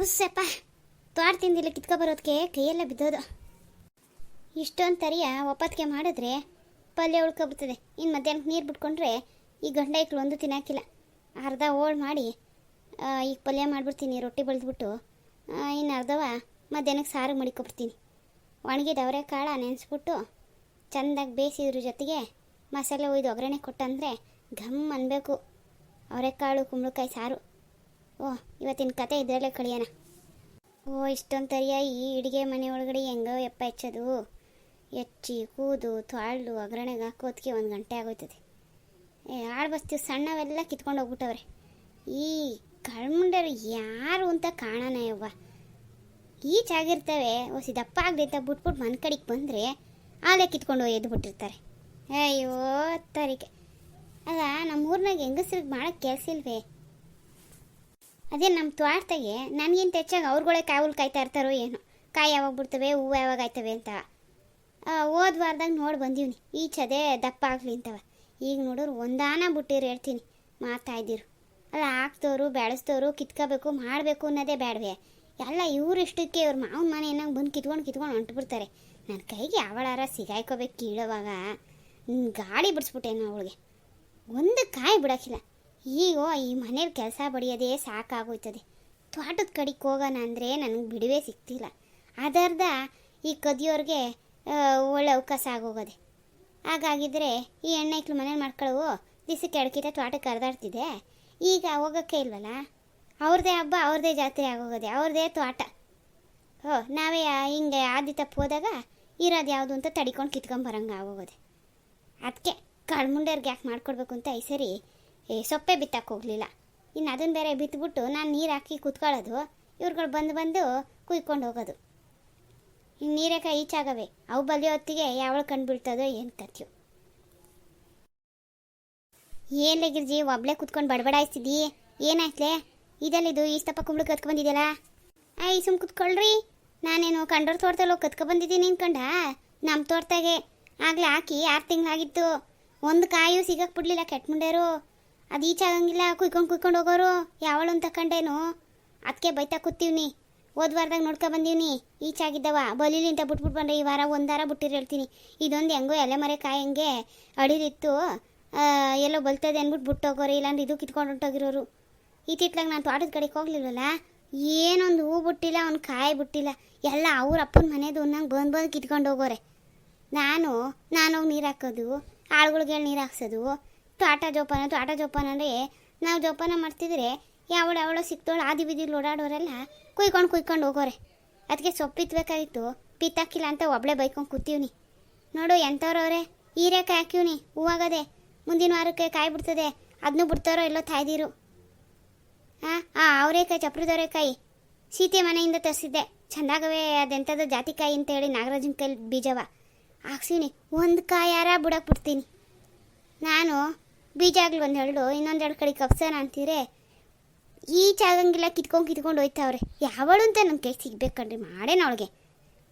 ಹುಸ್ಸಪ್ಪ ತೋಟ ತಿಂದಿಲ್ಲ ಕಿತ್ಕೊ ಬರೋದಕ್ಕೆ ಕೈಯೆಲ್ಲ ಬಿದ್ದೋದು. ಇಷ್ಟೊಂದು ತರಿಯ ಒಪ್ಪತ್ತಿಗೆ ಮಾಡಿದ್ರೆ ಪಲ್ಯ ಉಳ್ಕೊಬರ್ತದೆ. ಇನ್ನು ಮಧ್ಯಾಹ್ನಕ್ಕೆ ನೀರು ಬಿಟ್ಕೊಂಡ್ರೆ ಈ ಗಂಡ ಇಕ್ಳು ಒಂದು ತಿನ್ನಾಕಿಲ್ಲ. ಅರ್ಧ ಹೋಳು ಮಾಡಿ ಈಗ ಪಲ್ಯ ಮಾಡಿಬಿಡ್ತೀನಿ, ರೊಟ್ಟಿ ಬೆಳೆದ್ಬಿಟ್ಟು. ಇನ್ನು ಅರ್ಧವ ಮಧ್ಯಾಹ್ನಕ್ಕೆ ಸಾರು ಮಡಿಕೊಬಿಡ್ತೀನಿ. ಒಣಗಿದ ಅವರೆಕಾಳು ನೆನೆಸ್ಬಿಟ್ಟು ಚೆಂದಾಗಿ ಬೇಯಿಸಿದ್ರ ಜೊತೆಗೆ ಮಸಾಲೆ ಒಯ್ದು ಒಗ್ಗರಣೆ ಕೊಟ್ಟಂದರೆ ಘಮ್ ಅನ್ಬೇಕು. ಅವರೆಕಾಳು ಕುಂಬಳಕಾಯಿ ಸಾರು. ಇವತ್ತಿನ ಕತೆ ಇದರಲ್ಲೇ ಕಳಿಯೋಣ. ಇಷ್ಟೊಂದು ತರಿಯ ಈ ಅಡುಗೆ ಮನೆ ಒಳಗಡೆ ಹೆಂಗೋ ಎಪ್ಪ ಹೆಚ್ಚೋದು. ಹೆಚ್ಚಿ ಕೂದು ತೊಳೆದು ಒಗ್ಗರಣೆಗೆ ಹಾಕೋದಕ್ಕೆ 1 ಗಂಟೆ ಆಗೋಯ್ತದೆ. ಆಳು ಬಸ್ತೀವಿ ಸಣ್ಣವೆಲ್ಲ ಕಿತ್ಕೊಂಡು ಹೋಗ್ಬಿಟ್ಟವ್ರೆ. ಈ ಕಳ್ಮುಂಡರು ಯಾರು ಅಂತ ಕಾಣೋಣ ಯವ್ವ. ಈಚಾಗಿರ್ತವೆ ಹೊಸಿ ದಪ್ಪ ಆಗದೆ ಬಿಟ್ಬಿಟ್ಟು ಮನೆ ಕಡೆಗೆ ಬಂದರೆ ಆಲೆ ಕಿತ್ಕೊಂಡು ಎದ್ದು ಬಿಟ್ಟಿರ್ತಾರೆ. ಅಯ್ಯೋ ತರಿಕೆ. ಆಗ ನಮ್ಮೂರ್ನಾಗ ಹೆಂಗಸ್ರಿಗೆ ಮಾಡೋಕ್ಕೆ ಕೆಲಸ ಇಲ್ವೇ? ಅದೇ ನಮ್ಮ ತೋಟದಾಗೆ ನನಗಿಂತ ಹೆಚ್ಚಾಗಿ ಅವ್ರುಗಳೇ ಕಾಯಿ ಕಾಯ್ತಾ ಇರ್ತಾರೋ ಏನೋ. ಕಾಯಿ ಯಾವಾಗ ಬಿಡ್ತವೆ, ಹೂವು ಯಾವಾಗ ಆಯ್ತವೆ ಅಂತ. ಹೋದ ವಾರದಾಗ ನೋಡಿ ಬಂದೀವ್ನಿ ಈಚದೆ ದಪ್ಪ ಆಗಲಿ ಅಂತವ. ಈಗ ನೋಡೋರು ಒಂದಾನ ಬಿಟ್ಟಿರು ಹೇಳ್ತೀನಿ ಮಾತಾಯ್ದಿರು. ಅಲ್ಲ ಹಾಕ್ದವರು ಬೆಳೆಸ್ದವರು ಕಿತ್ಕೋಬೇಕು ಮಾಡಬೇಕು ಅನ್ನೋದೇ ಬೇಡವೆ. ಎಲ್ಲ ಇವ್ರಿಷ್ಟಕ್ಕೆ ಇವ್ರ ಮಾವನ ಮನೆ ಏನಾಗ ಬಂದು ಕಿತ್ಕೊಂಡು ಹೊಂಟ್ಬಿಡ್ತಾರೆ. ನನ್ನ ಕೈಗೆ ಯಾವಳಾರ ಸಿಗಾಯ್ಕೋಬೇಕು ಕೀಳೋವಾಗ ಗಾಳಿ ಬಿಡಿಸ್ಬಿಟ್ಟೇನು ಅವಳಿಗೆ. ಒಂದು ಕಾಯಿ ಬಿಡೋಕ್ಕಿಲ್ಲ. ಈಗ ಈ ಮನೇಲಿ ಕೆಲಸ ಬಡಿಯೋದೇ ಸಾಕಾಗೋಯ್ತದೆ. ತೋಟದ ಕಡೆಗೆ ಹೋಗೋಣ ಅಂದರೆ ನನಗೆ ಬಿಡುವೇ ಸಿಗ್ತಿಲ್ಲ. ಅದರ್ಧ ಈ ಕದಿಯೋರಿಗೆ ಒಳ್ಳೆ ಅವಕಾಶ ಆಗೋಗೋದೆ. ಹಾಗಾಗಿದ್ದರೆ ಈ ಹೆಣ್ಣೈಕ್ಳು ಮನೇಲಿ ಮಾಡ್ಕೊಳ್ಳವು ದಿಸಕ್ಕೆ ಎಡ್ಕಿತ ತೋಟಕ್ಕೆ ಕರೆದಾಡ್ತಿದೆ. ಈಗ ಹೋಗೋಕ್ಕೆ ಇಲ್ವಲ್ಲ. ಅವ್ರದ್ದೇ ಹಬ್ಬ, ಅವ್ರದ್ದೇ ಜಾತ್ರೆ ಆಗೋಗೋದೆ, ಅವ್ರದ್ದೇ ತೋಟ. ನಾವೇ ಹಿಂಗೆ ಆದಿ ತಪ್ಪು ಹೋದಾಗ ಇರೋದು ಯಾವುದು ಅಂತ ತಡಿಕೊಂಡು ಕಿತ್ಕೊಂಬರಂಗೆ ಆಗೋಗೋದೆ. ಅದಕ್ಕೆ ಕಳ್ಮುಂಡರ್ಗೆ ಯಾಕೆ ಮಾಡ್ಕೊಡ್ಬೇಕು ಅಂತ ಈ ಸರಿ ಸೊಪ್ಪೆ ಬಿತ್ತಕ್ಕೆ ಹೋಗಲಿಲ್ಲ. ಇನ್ನು ಅದನ್ನು ಬೇರೆ ಬಿತ್ಬಿಟ್ಟು ನಾನು ನೀರು ಹಾಕಿ ಕುತ್ಕೊಳ್ಳೋದು, ಇವ್ರುಗಳು ಬಂದು ಕುಯ್ಕೊಂಡು ಹೋಗೋದು. ಇನ್ನು ನೀರೇಕಾಯಿ ಈಚಾಗವೆ. ಅವು ಬಲಿಯೋ ಹೊತ್ತಿಗೆ ಯಾವಳು ಕಂಡು ಬೀಳ್ತದೋ ಏನು ಕತ್ಯೋ. ಏನ್ಲೇ ಗಿರ್ಜಿ ಒಬ್ಳೆ ಕುತ್ಕೊಂಡು ಬಡಬಡಾಯಿಸ್ತಿದ್ದಿ? ಏನಾಯ್ತಲೇ? ಇದಲ್ಲಿದು ಈಸ್ತಪ್ಪ ಕುಂಬಳಕ್ಕೆ ಕತ್ಕೊಂಡ್ಬಂದಿದ್ದಲ್ಲ. ಸುಮ್ ಕುತ್ಕೊಳ್ರಿ. ನಾನೇನು ಕಂಡೋರ್ ತೋಟದಲ್ಲಿ ಹೋಗಿ ಕತ್ಕೊಬಂದಿದ್ದೀನಿ ಅನ್ಕೊಂಡ. ನಮ್ಮ ತೋಟದಾಗೆ ಆಗಲೇ ಹಾಕಿ 6 ತಿಂಗಳಾಗಿತ್ತು. ಒಂದು ಕಾಯು ಸಿಗಕ್ಕೆ ಬಿಡ್ಲಿಲ್ಲ ಕೆಟ್ಮುಂಡೇರು. ಅದು ಈಚಾಗಂಗಿಲ್ಲ, ಕುಯ್ಕೊಂಡು ಹೋಗೋರು ಯಾವಳು ಅಂತ ಕಂಡೇನು. ಅದಕ್ಕೆ ಬೈತಾ ಕೂತೀವ್ನಿ. ಹೋದ ವಾರದಾಗ ನೋಡ್ಕೊಬಂದೀವ್ನಿ ಈಚಾಗಿದ್ದವ. ಬಲಿಲಿ ಅಂತ ಬಿಟ್ಬಿಟ್ಟು ಬಂದರೆ ಈ ವಾರ ಒಂದಾರ ಬಿಟ್ಟಿರು ಹೇಳ್ತೀನಿ. ಇದೊಂದು ಹೆಂಗೋ ಎಲೆ ಮರೆ ಕಾಯಿ ಹಂಗೆ ಅಡಿದಿತ್ತು, ಎಲ್ಲೋ ಬಲ್ತದೆ ಅಂದ್ಬಿಟ್ಟು ಬಿಟ್ಟೋಗೋರು. ಇಲ್ಲಾಂದ್ರೆ ಇದು ಕಿತ್ಕೊಂಡು ಹೊಂಟೋಗಿರೋರು. ಇತ್ತಿತ್ಲಾಗ ನಾನು ತೋಟದ ಕಡೆಗೆ ಹೋಗ್ಲಿಲ್ವಲ್ಲ, ಏನೊಂದು ಹೂ ಬಿಟ್ಟಿಲ್ಲ, ಒಂದು ಕಾಯಿ ಬಿಟ್ಟಿಲ್ಲ. ಎಲ್ಲ ಅವ್ರ ಅಪ್ಪನ ಮನೆದು ನಂಗೆ ಬಂದು ಕಿತ್ಕೊಂಡು ಹೋಗೋರೆ. ನಾನು ಹೋಗಿ ನೀರು ಹಾಕೋದು, ಆಳುಗಳಿಗೆ ನೀರು ಹಾಕ್ಸೋದು. ತೋಟ ಜೋಪಾನ ಅಂದರೆ ನಾವು ಜೋಪಾನ ಮಾಡ್ತಿದ್ರೆ ಯಾವಳೋ ಸಿಕ್ತೋಳು ಆದಿ ಬೀದಿಲಿ ಓಡಾಡೋರೆಲ್ಲ ಕುಯ್ಕೊಂಡು ಹೋಗೋರೆ. ಅದಕ್ಕೆ ಸೊಪ್ಪಿತ್ಬೇಕಾಗಿತ್ತು, ಪಿತ್ತಾಕಿಲ್ಲ ಅಂತ ಒಬ್ಳೆ ಬೈಕೊಂಡು ಕೂತೀವ್ನಿ. ನೋಡು ಎಂಥವ್ರವ್ರೆ. ಹೀರೆಕಾಯಿ ಹಾಕಿವ್ನಿ, ಹೂವಾಗದೆ. ಮುಂದಿನ ವಾರಕ್ಕೆ ಕಾಯಿ ಬಿಡ್ತದೆ. ಅದನ್ನೂ ಬಿಡ್ತಾರೋ ಎಲ್ಲೋ ತಾಯ್ದಿರು. ಅವರೇಕಾಯಿ, ಚಪ್ರದವರೆಕಾಯಿ ಸೀತೆ ಮನೆಯಿಂದ ತರಿಸಿದ್ದೆ. ಚೆಂದಾಗವೆ. ಅದೆಂಥದ್ದು ಜಾತಿಕಾಯಿ ಅಂತೇಳಿ ನಾಗರಾಜನ ಕೈ ಬೀಜವ ಹಾಕ್ಸಿವ್ನಿ. ಒಂದು ಕಾಯಾರ ಬಿಡಕ್ಕೆ ಬಿಡ್ತೀನಿ. ನಾನು ಬೀಜ ಆಗಲಿ 1 2 ಇನ್ನೊಂದೆರಡು ಕಡೆ ಕಪ್ಸೋಣ ಅಂತೀರೆ ಈಚಾಗಂಗಿಲ್ಲ. ಕಿತ್ಕೊಂಡು ಹೋಯ್ತಾವ್ರೆ. ಯಾವಳು ಅಂತ ನಮ್ಮ ಕೈ ಸಿಗ್ಬೇಕಂಡ್ರಿ ಮಾಡೇನ ಅವಳಿಗೆ.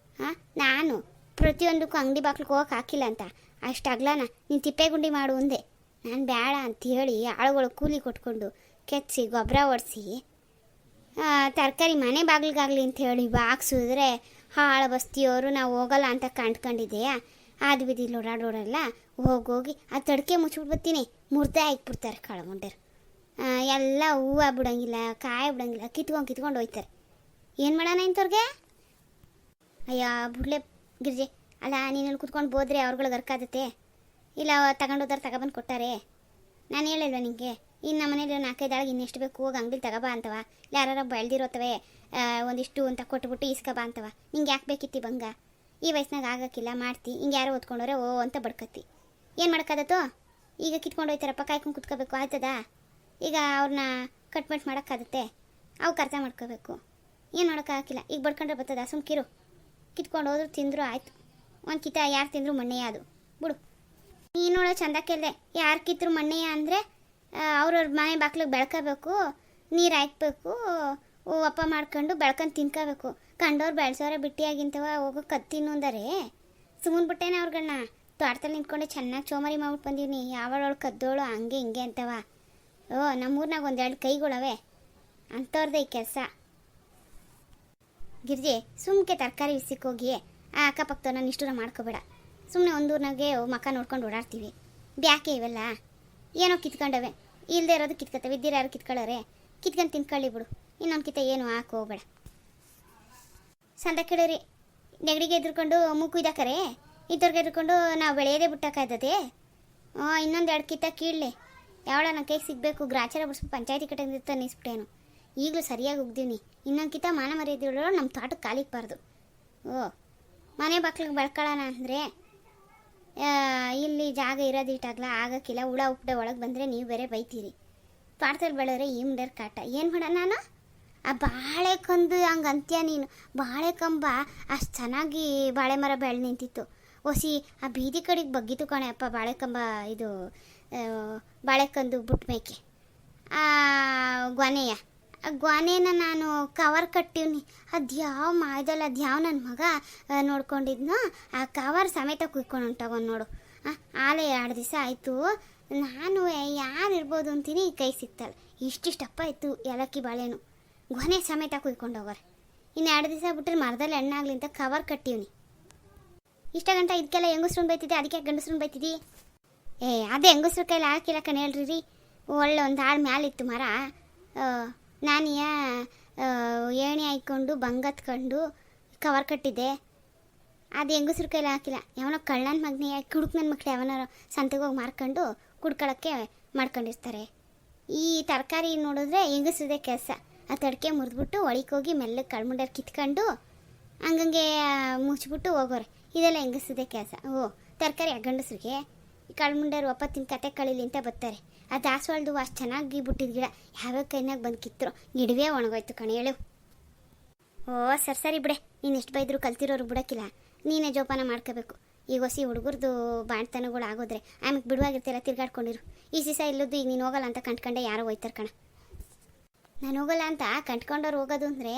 ನಾನು ಪ್ರತಿಯೊಂದಕ್ಕೂ ಅಂಗಡಿ ಬಾಕ್ಲಿಗೆ ಹೋಗಕ್ಕೆ ಹಾಕಿಲ್ಲ ಅಂತ ಅಷ್ಟಾಗ್ಲಾನ ನೀನು ತಿಪ್ಪೆಗುಂಡಿ ಮಾಡು ಅಂದೆ. ನಾನು ಬೇಡ ಅಂಥೇಳಿ ಆಳುಗಳು ಕೂಲಿ ಕೊಟ್ಕೊಂಡು ಕೆತ್ತಿಸಿ ಗೊಬ್ಬರ ಹೊಡಿಸಿ ತರಕಾರಿ ಮನೆ ಬಾಗಿಲಿಗಾಗಲಿ ಅಂಥೇಳಿ ಬಾಕ್ಸಿದ್ರೆ ಹಾಳು ಬಸ್ತಿಯವರು ನಾವು ಹೋಗಲ್ಲ ಅಂತ ಕಂಡ್ಕೊಂಡಿದ್ದೆಯಾ. ಆದ ಬೀದಿಲಿ ಓಡಾಡೋರೆಲ್ಲ ಹೋಗಿ ಆ ತಡ್ಕೆ ಮುಚ್ಚಿಬಿಟ್ಟು ಬರ್ತೀನಿ. ಮುರ್ದೆ ಹಾಕ್ಬಿಡ್ತಾರೆ ಕಳ್ಮುಂಡರು. ಎಲ್ಲ ಹೂವು ಬಿಡೋಂಗಿಲ್ಲ, ಕಾಯಿ ಬಿಡೋಂಗಿಲ್ಲ, ಕಿತ್ಕೊಂಡು ಹೋಯ್ತಾರೆ. ಏನು ಮಾಡೋಣ ಇಂಥವ್ರಿಗೆ? ಅಯ್ಯ ಬಿಡ್ಲೆ ಗಿರ್ಜೆ. ಅಲ್ಲ ನೀನಲ್ಲಿ ಕುತ್ಕೊಂಡು ಬೋದ್ರೆ ಅವ್ರುಗಳಿಗೆ ಅರ್ಕಾದತ್ತೆ. ಇಲ್ಲ ತಗೊಂಡೋದಾರ ತಗೊಬಂದು ಕೊಟ್ಟಾರೆ. ನಾನು ಹೇಳಿಲ್ವ ನಿನಗೆ? ಇನ್ನು ನಮ್ಮ ಮನೇಲಿ 4-5 ಇನ್ನೆಷ್ಟು ಬೇಕು ಹೋಗಿ ಅಂಗಡಿ ತಗೋಬಾ ಅಂತವ. ಯಾರು ಬೆಳೆದಿರೋತ್ತವೆ ಒಂದಿಷ್ಟು ಅಂತ ಕೊಟ್ಬಿಟ್ಟು ಇಸ್ಕೊಬಾ ಅಂತವ. ನಿಂಗೆ ಯಾಕೆ ಬೇಕಿತ್ತಿ ಬಂಗ? ಈ ವಯಸ್ಸಿನಾಗ ಆಗೋಕ್ಕಿಲ್ಲ ಮಾಡ್ತಿ. ಹಿಂಗೆ ಯಾರೋ ಓದ್ಕೊಂಡವ್ರೆ ಅಂತ ಬಡ್ಕತ್ತಿ. ಏನು ಮಾಡೋಕ್ಕಾದತ್ತೋ? ಈಗ ಕಿತ್ಕೊಂಡು ಹೋಯ್ತಾರಪ್ಪ, ಕಾಯ್ಕೊಂಡು ಕುತ್ಕೋಬೇಕು ಆಯ್ತದ? ಈಗ ಅವ್ರನ್ನ ಕಟ್ಮೆಂಟ್ ಮಾಡೋಕ್ಕಾದತ್ತೆ? ಅವು ಅರ್ಥ ಮಾಡ್ಕೋಬೇಕು. ಏನು ಮಾಡೋಕ್ಕಾಗಿಲ್ಲ. ಈಗ ಬಡ್ಕೊಂಡ್ರೆ ಬರ್ತದ? ಸುಮ್ಕಿರು. ಕಿತ್ಕೊಂಡು ಹೋದ್ರು ತಿಂದರು ಆಯ್ತು. ಒಂದು ಕಿತ್ತ ಯಾರು ತಿಂದರು ಮಣ್ಣೆಯ ಅದು ಬಿಡು. ನೀನು ನೋಡೋ ಚಂದ ಕೇಳಿದೆ. ಯಾರು ಕಿತ್ತರು ಮಣ್ಣೆಯ ಅಂದರೆ ಅವ್ರವ್ರ ಮನೆ ಬಾಕ್ಲಿಗೆ ಬೆಳ್ಕೋಬೇಕು, ನೀರು ಹಾಕ್ಬೇಕು, ಒಪ್ಪ ಮಾಡ್ಕೊಂಡು ಬೆಳ್ಕೊಂಡು ತಿನ್ಕೋಬೇಕು. ಕಂಡವ್ರು ಬೆಳೆಸೋರೆ ಬಿಟ್ಟಿಯಾಗಿಂತವ ಹೋಗೋ ಕತ್ತಿನ್ನು ಅಂದರೆ ಸುಮ್ಮನೆ ಬಿಟ್ಟೇನೆ ಅವ್ರುಗಳನ್ನ. ತೋಟದಲ್ಲಿ ನಿಂತ್ಕೊಂಡೆ ಚೆನ್ನಾಗಿ ಚೋಮರಿ ಮಾಡ್ಬಿಟ್ಟು ಬಂದೀನಿ. ಯಾವಳವಳು ಕದ್ದೋಳು ಹಂಗೆ ಹಿಂಗೆ ಅಂತವ. ನಮ್ಮೂರ್ನಾಗ 1-2 ಕೈಗಳವೆ ಅಂಥವ್ರದ್ದೇ ಈ ಕೆಲಸ. ಗಿರ್ಜಿ ಸುಮ್ಕೆ ತರಕಾರಿ ವಿಸಿಕ್ಕೋಗಿ ಆ ಅಕ್ಕಪಕ್ಕದವನ್ನ ನಿಷ್ಠುರ ಮಾಡ್ಕೋಬೇಡ. ಸುಮ್ಮನೆ ಒಂದೂರ್ನಾಗೆ ಮಕ್ಕ ನೋಡ್ಕೊಂಡು ಓಡಾಡ್ತೀವಿ. ಬ್ಯಾಕೆ ಇವೆಲ್ಲ ಏನೋ ಕಿತ್ಕೊಂಡವೆ, ಇಲ್ಲದೆ ಇರೋದು ಕಿತ್ಕೊತವೆ, ಇದ್ದಿರೋ ಯಾರು ಕಿತ್ಕೊಳ್ಳೋರೆ, ಕಿತ್ಕೊಂಡು ತಿನ್ಕೊಳ್ಳಿ ಬಿಡು. ಇನ್ನೊಂದು ಕಿತ್ತ ಏನು ಹಾಕೋಬೇಡ. ಸಂದ ಕೇಳಿರಿ, ನೆಗಡಿಗೆ ಎದ್ರುಕೊಂಡು ಮೂಕು ಇದಾಕರೆ ಇಂಥವ್ರಿಗೆ ಎದ್ರುಕೊಂಡು ನಾವು ಬೆಳೆಯೋದೇ ಬಿಟ್ಟಕ್ಕಾಯ್ತದೆ. ಇನ್ನೊಂದು 2 ಕಿತ್ತ ಕೀಳಲೆ ಯಾವಳ ನನ್ನ ಕೈಗೆ ಸಿಗಬೇಕು, ಗ್ರಾಚಾರ ಬಿಡಿಸ್ಬಿಟ್ಟು ಪಂಚಾಯತಿ ಕಟ್ಟೆ ನಿಸ್ಬಿಟ್ಟೇನು. ಈಗಲೂ ಸರಿಯಾಗಿ ಉಗ್ದೀನಿ. ಇನ್ನೊಂದು ಕಿತ್ತ ಮಾನ ಮರ್ಯಾದೆಗಳು ನಮ್ಮ ತೋಟಕ್ಕೆ ಕಾಲಿಕ್ಬಾರ್ದು. ಮನೆ ಬಾಕ್ಲಿಗೆ ಬೆಳ್ಕೊಳ್ಳೋಣ ಅಂದರೆ ಇಲ್ಲಿ ಜಾಗ ಇರೋದಿಟ್ಟಾಗಲ ಆಗಕ್ಕಿಲ್ಲ. ಹುಳ ಉಪ್ಪಡೆ ಒಳಗೆ ಬಂದರೆ ನೀವು ಬೇರೆ ಬೈತೀರಿ. ತೋಟದಲ್ಲಿ ಬೆಳೆದ್ರೆ ಈ ಮುಂಡರ್ ಕಾಟ ಏನು ಮಾಡೋಣ ನಾನು. ಆ ಬಾಳೆಕಂದು ಹಂಗೆ ಅಂತ್ಯ ನೀನು. ಬಾಳೆಕಂಬ ಅಷ್ಟು ಚೆನ್ನಾಗಿ ಬಾಳೆ ಮರ ಬೆಳೆ ನಿಂತಿತ್ತು. ಹೊಸಿ ಆ ಬೀದಿ ಕಡೆಗೆ ಬಗ್ಗಿತು ಕಣೆ ಅಪ್ಪ ಬಾಳೆಕಂಬ. ಇದು ಬಾಳೆಕಂದು ಬುಟ್ಟ ಮೇಕೆ ಗೊನೆಯ ಗೊನೆನ ನಾನು ಕವರ್ ಕಟ್ಟಿವ್ನಿ. ಅದ್ಯಾವ ಮಾಯದಲ್ಲ, ಅದ್ಯಾವ ನನ್ನ ಮಗ ನೋಡ್ಕೊಂಡಿದ್ನೋ ಆ ಕವರ್ ಸಮೇತ ಕುಯ್ಕೊಂಡು ಹೊಂಟವನು ನೋಡು. ಆಲೆ 2 ದಿವಸ ಆಯಿತು. ನಾನು ಯಾರು ಇರ್ಬೋದು ಅಂತೀನಿ, ಕೈ ಸಿಗ್ತಲ್ಲ. ಇಷ್ಟಿಷ್ಟಪ್ಪ ಇತ್ತು ಏಲಕ್ಕಿ ಬಾಳೆನು, ಗೊನೆ ಸಮೇತ ಕುಯ್ಕೊಂಡು ಹೋಗೋರೆ. ಇನ್ನು 2 ದಿವಸ ಬಿಟ್ಟರೆ ಮರದಲ್ಲಿ ಎಣ್ಣಾಗ್ಲಿ ಅಂತ ಕವರ್ ಕಟ್ಟಿವ್ನಿ. ಇಷ್ಟ ಗಂಟ ಇದಕ್ಕೆಲ್ಲ ಹೆಂಗಸ್ರನ್ನ ಬೈತಿದ್ದೆ, ಅದಕ್ಕೆ ಗಂಡಸ್ರನ್ನ ಬೈತಿದ್ದಿ. ಅದೇ ಹೆಂಗಸ್ರ ಕೈಲಿ ಹಾಕಿಲ್ಲ ಕಣೆ ಹೇಳ್ರಿ. ಒಳ್ಳೆ ಒಂದು ಆಳು ಮ್ಯಾಲಿತ್ತು ಮರ. ನಾನಿಯ ಏಣಿ ಹಾಕ್ಕೊಂಡು ಬಂಗತ್ಕೊಂಡು ಕವರ್ ಕಟ್ಟಿದ್ದೆ. ಅದು ಹೆಂಗಸ್ರ ಕೈಲಿ ಹಾಕಿಲ್ಲ. ಯಾವನೋ ಕಳ್ಳನ ಮಗನೇ ಕುಡುಕ್ ನನ್ನ ಮಕ್ಳು ಯಾವನಾರ ಸಂತೆಗೆ ಹೋಗಿ ಮಾರ್ಕೊಂಡು ಕುಡ್ಕೊಳ್ಳೋಕ್ಕೆ ಮಾಡ್ಕೊಂಡಿರ್ತಾರೆ. ಈ ತರಕಾರಿ ನೋಡಿದ್ರೆ ಹೆಂಗಸ್ರದೇ ಕೆಲಸ. ಆ ತಡ್ಕೆ ಮುರಿದ್ಬಿಟ್ಟು ಒಳಿಕೋಗಿ ಮೆಲ್ಲಗೆ ಕಳ್ಮುಂಡರ್ ಕಿತ್ಕೊಂಡು ಹಂಗಂಗೆ ಮುಚ್ಚಿಬಿಟ್ಟು ಹೋಗೋರೆ. ಇದೆಲ್ಲ ಹೆಂಗಸ್ರದೇ ಕೆಲಸ. ತರಕಾರಿ ಗಂಡಸ್ರಿಗೆ ಕಳ್ಮುಂಡರು ಒಪ್ಪತ್ತಿನ ಕತೆ ಕಳೀಲಿ ಅಂತ ಬರ್ತಾರೆ. ಆ ದಾಸವಾಳದು ಅಷ್ಟು ಚೆನ್ನಾಗಿ ಬಿಟ್ಟಿದ್ದು ಗಿಡ ಯಾವ್ಯಾವ ಕೈನಾಗ ಬಂದು ಕಿತ್ತರು ಗಿಡವೇ ಒಣಗೋಯ್ತು ಕಣೆ ಹೇಳು. ಸರಿ ಬಿಡೆ, ನೀನು ಎಷ್ಟು ಬೈದ್ರು ಕಲ್ತಿರೋರು ಬಿಡೋಕ್ಕಿಲ್ಲ. ನೀನೇ ಜೋಪಾನ ಮಾಡ್ಕೋಬೇಕು. ಈಗ ಹೊಸಿ ಹುಡುಗರದು ಬಾಣ್ತನಗಳು ಆಗೋದ್ರೆ ಆಮೇಲೆ ಬಿಡುವಾಗಿರ್ತೀರ, ತಿರ್ಗಾಡ್ಕೊಂಡಿರು. ಈ ದಿವಸ ಇಲ್ಲದ್ದು ಈಗ ನೀನು ಹೋಗಲ್ಲ ಅಂತ ಕಂಡ್ಕೊಂಡೆ ಯಾರೋ ಹೋಯ್ತಾರೆ ಕಣ. ನಾನು ಹೋಗಲ್ಲ ಅಂತ ಕಂಡ್ಕೊಂಡವ್ರು ಹೋಗೋದು ಅಂದರೆ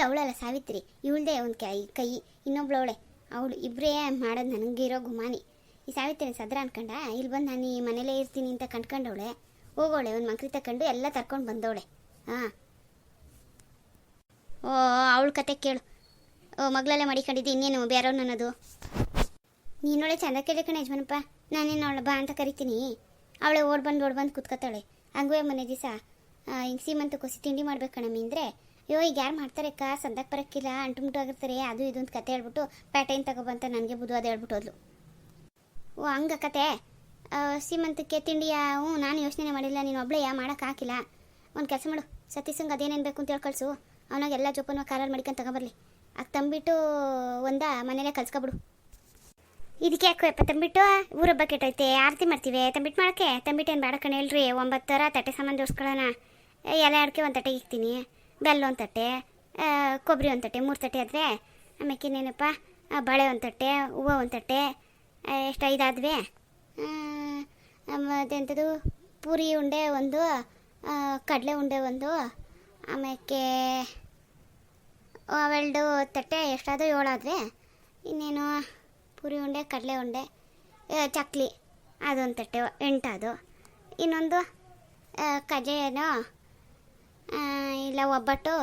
ಅವಳಲ್ಲ ಸಾವಿತ್ರಿ, ಇವಳದೇ ಒಂದು ಕೈ ಇನ್ನೊಬ್ಳವಳೆ, ಅವಳು ಇಬ್ಬರೇ ಮಾಡೋದು ನನಗಿರೋ ಗುಮಾನಿ. ಈ ಸಾವಿತ್ರಿ ಸದ್ರ ಅನ್ಕೊಂಡ ಇಲ್ಲಿ ಬಂದು ನಾನು ಈ ಮನೇಲೇ ಇರ್ತೀನಿ ಅಂತ ಕಂಡ್ಕೊಂಡವಳೆ. ಹೋಗೋಳೆ ಒಂದು ಮಂಕ್ರಿ ತಗೊಂಡು ಎಲ್ಲ ತರ್ಕೊಂಡು ಬಂದವಳೆ. ಅವಳ ಕತೆ ಕೇಳು. ಮಗಳಲ್ಲೇ ಮಡಿಕೊಂಡಿದ್ದೆ, ಇನ್ನೇನು ಬೇರೆಯವ್ರು ನನ್ನದು. ನೀನೊಳೆ ಚಂದ ಕೇಳಿ ಕಣ ಯಜಮಾನಪ್ಪ. ನಾನೇನು ಅವಳ ಬಾ ಅಂತ ಕರಿತೀನಿ, ಅವಳೆ ಓಡ್ ಬಂದು ಕೂತ್ಕೊತಾಳೆ. ಹಂಗುವೆ ಮೊನ್ನೆ ದಿವಸ ಹಿಂಗೆ ಸೀಮಂತ ಕೊಸಿ ತಿಂಡಿ ಮಾಡ್ಬೇಕು ಕಣಮ್ಮಿ ಅಂದರೆ, ಈಗ ಯಾರು ಮಾಡ್ತಾರೆ ಅಕ್ಕ, ಸಂದಕ್ಕೆ ಬರೋಕ್ಕಿಲ್ಲ, ಅಂಟುಮುಟ್ಟಾಗಿರ್ತಾರೆ, ಅದು ಇದು ಅಂತ ಕತೆ ಹೇಳ್ಬಿಟ್ಟು ಪ್ಯಾಟೇನ್ ತಗೊಬಂತ ನನಗೆ ಬುಧವಾದ ಹೇಳ್ಬಿಟ್ಟು ಹೋದ್ಲು. ಹಂಗ ಕತೆ. ಸೀಮಂತಕ್ಕೆ ತಿಂಡಿಯ ನಾನು ಯೋಚನೆ ಮಾಡಿಲ್ಲ, ನೀನು ಒಬ್ಳೆ ಮಾಡೋಕ್ಕಾಗಿಲ್ಲ. ಒಂದು ಕೆಲಸ ಮಾಡು, ಸತೀಶಂಗೆ ಅದೇನೇನು ಬೇಕು ಅಂತ ಹೇಳಿ ಕಳಿಸು. ಅವನಾಗೆಲ್ಲ ಜೋಪಾನ ಕಾರಲ್ಲಿ ಮಡಿಕೊಂಡು ತಗೊಬರ್ಲಿ. ಅದು ತಂಬಿಟ್ಟು ಮನೇಲೆ ಕಲ್ಸ್ಕೊಬಿಡು. ಇದಕ್ಕೆ ಯಾಕೆ ತಂಬಿಟ್ಟು ಊರೊಬ್ಬ ಕೆಟ್ಟೈತೆ, ಆರತಿ ಮಾಡ್ತೀವಿ. ತಂಬಿಟ್ಟು ಮಾಡೋಕ್ಕೆ ತಂಬಿಟ್ಟೇನು ಬೇಡ ಕಣ ಹೇಳ್ರಿ. 9 ಥರ ತಟ್ಟೆ ಸಾಮಾನು ಜೋಡಿಸ್ಕೊಳ್ಳೋಣ. ಎಲೆ ಅಡಿಕೆ 1 ತಟ್ಟೆಗೆ ಇಕ್ತೀನಿ, ಬೆಲ್ಲ 1 ತಟ್ಟೆ, ಕೊಬ್ಬರಿ 1 ತಟ್ಟೆ, 3 ತಟ್ಟೆ ಆದರೆ ಆಮೇಲೆ ಇನ್ನೇನಪ್ಪ, ಬಾಳೆ 1 ತಟ್ಟೆ, ಹೂವು 1 ತಟ್ಟೆ, ಎಷ್ಟು 5 ಆದ್ವಿ. ಮತ್ತೆಂಥದ್ದು ಪೂರಿ ಉಂಡೆ 1, ಕಡಲೆ ಉಂಡೆ 1, ಆಮೇಲೆ ಅವೆರಡು ತಟ್ಟೆ ಎಷ್ಟಾದರೂ 7 ಆದರೆ, ಇನ್ನೇನು ಪೂರಿ ಉಂಡೆ, ಕಡಲೆ ಉಂಡೆ, ಚಕ್ಲಿ ಅದೊಂದು ತಟ್ಟೆ 8 ಅದು. ಇನ್ನೊಂದು ಕಜ್ಜಾಯನೋ ಇಲ್ಲ ಒಬ್ಬಟ್ಟು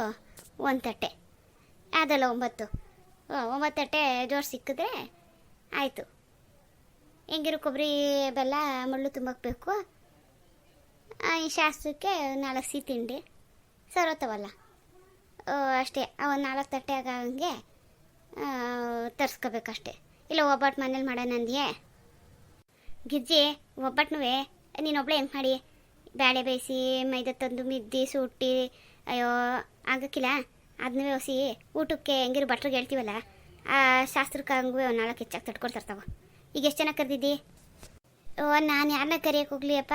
1 ತಟ್ಟೆ, ಅದೆಲ್ಲ 9 ತಟ್ಟೆ ಜೋರು ಸಿಕ್ಕಿದ್ರೆ ಆಯಿತು. ಹೆಂಗಿರು ಕೊಬ್ಬರಿ ಬೆಲ್ಲ ಮುಳ್ಳು ತುಂಬಬೇಕು. ಈ ಶಾಸ್ತ್ರಕ್ಕೆ 4 ಸಿಹಿ ತಿಂಡಿ ಸರೋತವಲ್ಲ ಅಷ್ಟೇ. ಒಂದು 4 ತಟ್ಟೆ ಆಗಂಗೆ ತರಿಸ್ಕೋಬೇಕಷ್ಟೆ. ಇಲ್ಲ ಒಬ್ಬಟ್ಟು ಮನೇಲಿ ಮಾಡೋಣ ಅಂದ್ಯೆ ಗಿಜ್ಜಿ. ಒಬ್ಬಟ್ಟನೂ ನೀನೊಬ್ಳೆ ಹೆಂಗೆ ಮಾಡಿ ಬೇಳೆ ಬೇಯಿಸಿ ಮೈದಾ ತಂದು ಮಿದ್ದಿ ಸುಟ್ಟಿ ಅಯ್ಯೋ ಆಗಕ್ಕಿಲ್ಲ. ಅದನ್ನೂ ಹೊಸಿ ಊಟಕ್ಕೆ ಹೆಂಗಿರು ಭಟ್ರಿಗೆ ಹೇಳ್ತೀವಲ್ಲ, ಆ ಶಾಸ್ತ್ರಕ್ಕೆ ಹಂಗೂ 4 ಹೆಚ್ಚಾಗಿ ತಟ್ಕೊಡ್ತಾರ್ತಾವ. ಈಗ ಎಷ್ಟು ಜನ ಕರೆದಿದ್ದಿ? ನಾನು ಯಾರನ್ನ ಕರಿಯೋಕೆ ಹೋಗ್ಲಿಯಪ್ಪ,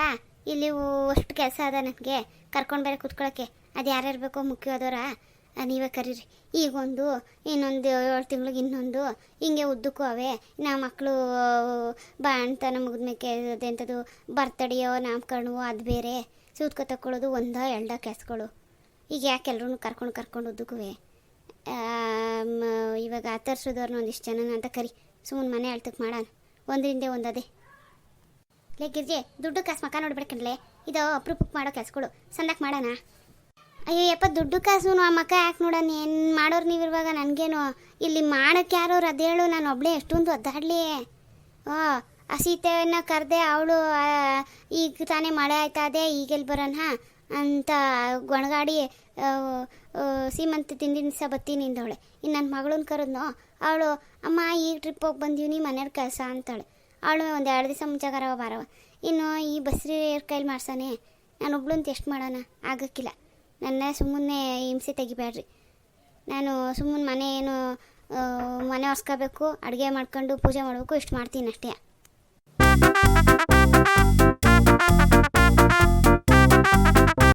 ಇಲ್ಲಿ ಅಷ್ಟು ಕೆಲಸ ಅದ ನನಗೆ, ಕರ್ಕೊಂಡು ಬೇರೆ ಕೂತ್ಕೊಳ್ಳೋಕ್ಕೆ. ಅದು ಯಾರ್ಯಾರು ಬೇಕೋ ಮುಖ್ಯವಾದವರ ನೀವೇ ಕರೀರಿ. ಈಗೊಂದು ಇನ್ನೊಂದು 7 ತಿಂಗಳಿಗೆ ಇನ್ನೊಂದು ಹಿಂಗೆ ಉದ್ದಕ್ಕೂ ಅವೇ. ನಾವು ಮಕ್ಕಳು ಬಾಣ್ತನ ಮುಗಿದ್ಮೇಲೆ ಅದೆಂಥದ್ದು ಬರ್ತಡೆಯೋ ನಾಮಕರಣವೋ ಅದು ಬೇರೆ, ಸೂತ್ಕೊ ತಕ್ಕೊಳ್ಳೋದು 1-2 ಕೆಲಸಗಳು. ಈಗ ಯಾಕೆ ಎಲ್ಲರೂ ಕರ್ಕೊಂಡು ಉದ್ದಕ್ಕೂ ಇವಾಗ ತರಿಸೋದವ್ರನ್ನ ಒಂದಿಷ್ಟು ಜನ ಅಂತ ಕರಿ. ಸುಮ್ಮನೆ ಮನೆ ಅಳ್ತಕ್ಕೆ ಮಾಡೋಣ, ಒಂದರಿಂದ ಒಂದು ಅದೇ. ಲೇ ಗಿರ್ಜಿ, ದುಡ್ಡು ಕಾಸು ಮಕ್ಕ ನೋಡ್ಬೇಕಂಡ್ಲೆ, ಇದು ಅಪ್ರೂಪಕ್ಕೆ ಮಾಡೋ ಕೆಲಸಗಳು ಸಂದಕ್ಕೆ ಮಾಡೋಣ. ಅಯ್ಯೋ ಯಪ್ಪ ದುಡ್ಡು ಕಾಸು ಆ ಮಕ್ಕ ಯಾಕೆ ನೋಡೋಣ ಏನು ಮಾಡೋರು ನೀವು ಇರುವಾಗ ನನಗೇನು ಇಲ್ಲಿ ಮಾಡೋಕ್ಕೆ ಯಾರು ಅದೇಳು ನಾನು ಒಬ್ಬಳೇ ಎಷ್ಟೊಂದು ಒದ್ದಾಡಲಿ. ಆ ಸೀತೆಯನ್ನು ಕರೆದೆ ಅವಳು ಈಗ ತಾನೇ ಮಳೆ ಆಯ್ತಾ ಅದೇ ಈಗೆಲ್ಲಿ ಬರೋಣ ಅಂತ ಗೊಣಗಾಡಿ ಸೀಮಂತ ತಿಂದಿನ ದಿವಸ ಬತ್ತೀನಿ ಅಂದವಳೆ. ಇನ್ನು ನನ್ನ ಮಗಳನ್ನ ಕರೆದ್ನೋ ಅವಳು ಅಮ್ಮ ಈಗ ಟ್ರಿಪ್ ಹೋಗಿ ಬಂದೀವಿ ಮನೆಯವ್ರ ಕೆಲಸ ಅಂತಾಳೆ. ಅವಳು ಒಂದು 2 ದಿವಸ ಮುಂಚೆಗಾರವ ಬಾರವ. ಇನ್ನು ಈ ಬಸ್ರಿ ಕೈಲಿ ಮಾಡ್ಸಾನೆ ನಾನು ಒಬ್ಳು ಅಂತ ಎಷ್ಟು ಮಾಡೋಣ ಆಗೋಕ್ಕಿಲ್ಲ. ನನ್ನ ಸುಮ್ಮನೆ ಹಿಂಸೆ ತೆಗಿಬೇಡ್ರಿ. ನಾನು ಸುಮ್ಮನೆ ಮನೆ ಒರೆಸ್ಕೋಬೇಕು, ಅಡುಗೆ ಮಾಡ್ಕೊಂಡು ಪೂಜೆ ಮಾಡಬೇಕು, ಇಷ್ಟು ಮಾಡ್ತೀನಿ ಅಷ್ಟೇ.